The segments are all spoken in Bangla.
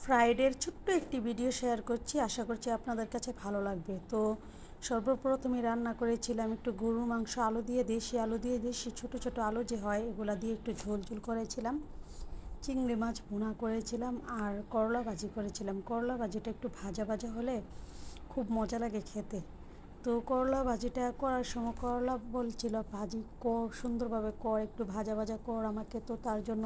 ফ্রাইডের ছোট্ট একটি ভিডিও শেয়ার করছি, আশা করছি আপনাদের কাছে ভালো লাগবে। তো সর্বপ্রথমে রান্না করেছিলাম একটু গরুর মাংস, আলু দিয়ে দেশি ছোট ছোট আলু যে হয় এগুলা দিয়ে একটু ঝোল ঝোল করেছিলাম, চিংড়ি মাছ ভুনা করেছিলাম আর করলা ভাজি করেছিলাম। করলা ভাজিটা একটু ভাজা ভাজা হলে খুব মজা লাগে খেতে। তো করলা ভাজিটা করার সময় করলা বলছিল ভাজি কর, সুন্দরভাবে কর, একটু ভাজা ভাজা কর আমাকে। তো তার জন্য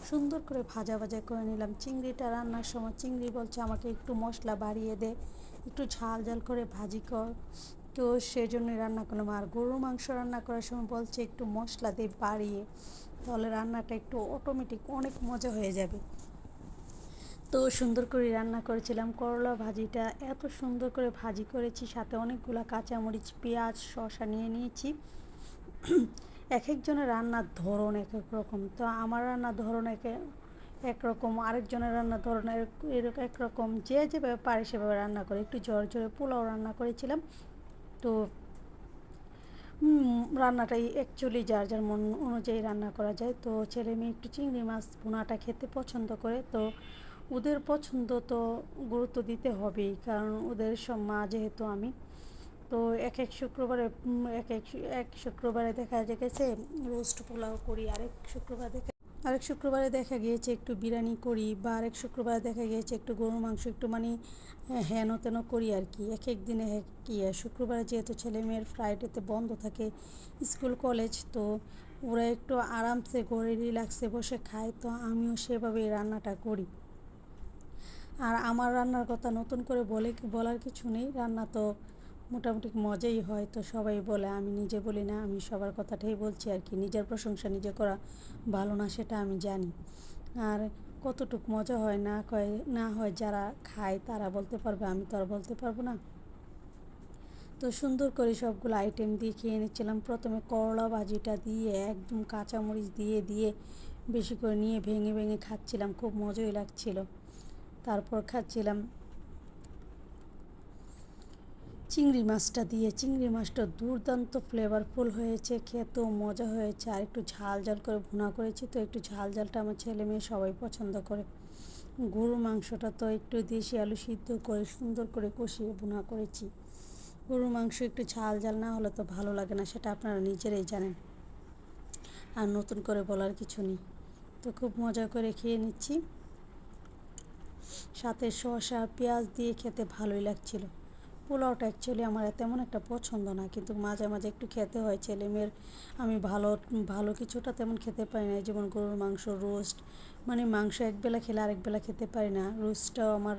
সুন্দর করে ভাজা ভাজা করে নিলাম। চিংড়িটা রান্নার সময় চিংড়ি বলছে আমাকে একটু মশলা বাড়িয়ে দে, একটু ঝাল ঝাল করে ভাজি কর। তো সেজন্যই রান্না করলাম। আর গরুর মাংস রান্না করার সময় বলছে একটু মশলা দিয়ে বাড়িয়ে, তাহলে রান্নাটা একটু অটোমেটিক অনেক মজা হয়ে যাবে। তো সুন্দর করে রান্না করেছিলাম। করলা ভাজিটা এত সুন্দর করে ভাজি করেছি, সাথে অনেকগুলো কাঁচামরিচ, পেঁয়াজ, শসা নিয়ে নিয়েছি। এক একজনের রান্নার ধরন এক এক রকম। তো আমার রান্নার ধরন একরকম, আরেকজনের রান্নার ধরন এরকম একরকম। যে যেভাবে পারে সেভাবে রান্না করে। একটু ঝরঝরে পোলাও রান্না করেছিলাম। তো রান্নাটাই অ্যাকচুয়ালি যার যার মন অনুযায়ী রান্না করা যায়। তো ছেলে মেয়ে একটু চিংড়ি মাছ ভুনাটা খেতে পছন্দ করে, তো ওদের পছন্দ তো গুরুত্ব দিতে হবেই, কারণ ওদের সব মা যেহেতু আমি। তো এক এক শুক্রবারে এক শুক্রবারে দেখা গেছে রোস্ট পোলাও করি, আরেক শুক্রবারে দেখা গিয়েছে একটু বিরিয়ানি করি, বা আরেক শুক্রবারে দেখা গিয়েছে একটু গরুর মাংস একটু মানে হেন তেন করি আর কি। এক এক দিনে কি শুক্রবারে যেহেতু ছেলে মেয়ের ফ্রাইডেতে বন্ধ থাকে স্কুল কলেজ, তো ওরা একটু আরামসে ঘরে রিল্যাক্সে বসে খায়। তো আমিও সেভাবেই রান্নাটা করি। আর আমার রান্নার কথা নতুন করে বলার কিছু নেই, রান্না তো মোটামুটি মজাই হয়। তো সবাই বলে, আমি নিজে বলি না, আমি সবার কথাটাই বলছি আর কি। নিজের প্রশংসা নিজে করা ভালো না সেটা আমি জানি। আর কতটুক মজা হয় না হয় যারা খায় তারা বলতে পারবে, আমি তো আর বলতে পারবো না। তো সুন্দর করে সবগুলো আইটেম দিয়ে খেয়ে নিচ্ছিলাম। প্রথমে করলা ভাজিটা দিয়ে একদম কাঁচামরিচ দিয়ে দিয়ে বেশি করে নিয়ে ভেঙে ভেঙে খাচ্ছিলাম, খুব মজাই লাগছিল। তারপর খাচ্ছিলাম চিংড়ি মাছটা দিয়ে। চিংড়ি মাছটা দুর্দান্ত ফ্লেভারফুল হয়েছে, খেতেও মজা হয়েছে। আর একটু ঝাল ঝাল করে ভুনা করেছি, তো একটু ঝাল ঝালটা আমার ছেলে মেয়ে সবাই পছন্দ করে। গরুর মাংসটা তো একটু দেশি আলু সিদ্ধ করে সুন্দর করে কষিয়ে ভুনা করেছি। গরুর মাংস একটু ঝাল ঝাল না হলে তো ভালো লাগে না, সেটা আপনারা নিজেরাই জানেন, আর নতুন করে বলার কিছু নেই। তো খুব মজা করে খেয়ে নিচ্ছি, সাথে শসা পেঁয়াজ দিয়ে খেতে ভালোই লাগছিল। পোলাওটা অ্যাকচুয়ালি আমার তেমন একটা পছন্দ না, কিন্তু মাঝে মাঝে একটু খেতে হয় ছেলে মেয়ের। আমি ভালো ভালো কিছুটা তেমন খেতে পারি না, যেমন গরুর মাংস রোস্ট, মানে মাংস একবেলা খেলে আরেকবেলা খেতে পারি না। রোস্টটাও আমার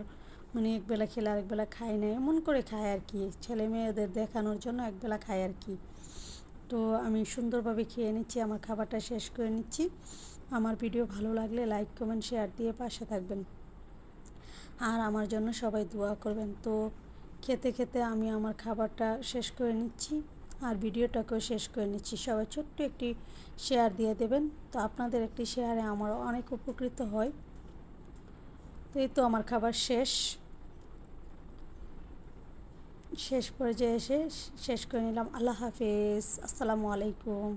মানে একবেলা খেলে আরেকবেলা খাই না, এমন করে খায় আর কি, ছেলে মেয়েদের দেখানোর জন্য একবেলা খাই আর কি। তো আমি সুন্দরভাবে খেয়ে নিচ্ছি, আমার খাবারটা শেষ করে নিচ্ছি। আমার ভিডিও ভালো লাগলে লাইক কমেন্ট শেয়ার দিয়ে পাশে থাকবেন, আর আমার জন্য সবাই দোয়া করবেন। তো খেতে খেতে আমি আমার খাবারটা শেষ করে নিচ্ছি, আর ভিডিওটাকেও শেষ করে নিচ্ছি। সবাই ছোট্ট একটি শেয়ার দিয়ে দেবেন, তো আপনাদের একটি শেয়ারে আমার অনেক উপকৃত হয়। তো এই তো আমার খাবার শেষ পর্যায়ে এসে শেষ করে নিলাম। আল্লাহ হাফেজ, আসসালামু আলাইকুম।